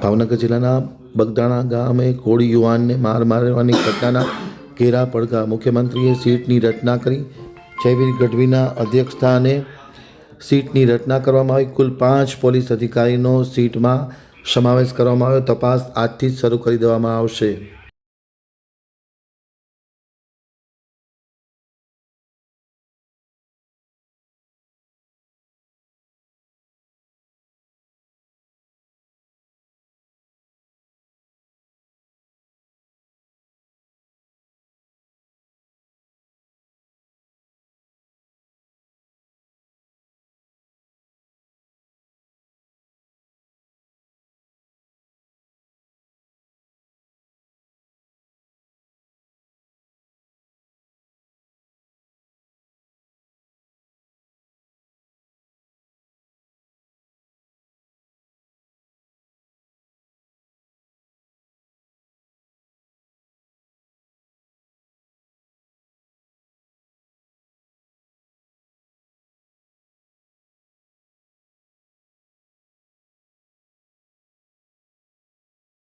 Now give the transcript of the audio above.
ભાવનગર જિલ્લાના બગદાણા ગામે કોળી યુવાનને માર મારવાની ઘટનાના ઘેરા પડઘા. મુખ્યમંત્રીએ સીટની રચના કરી. જયવીર ગઢવીના અધ્યક્ષસ્થાને સીટની રચના કરવામાં આવી. કુલ 5 પોલીસ અધિકારીનો સીટમાં સમાવેશ કરવામાં આવ્યો. તપાસ આજથી જ શરૂ કરી દેવામાં આવશે.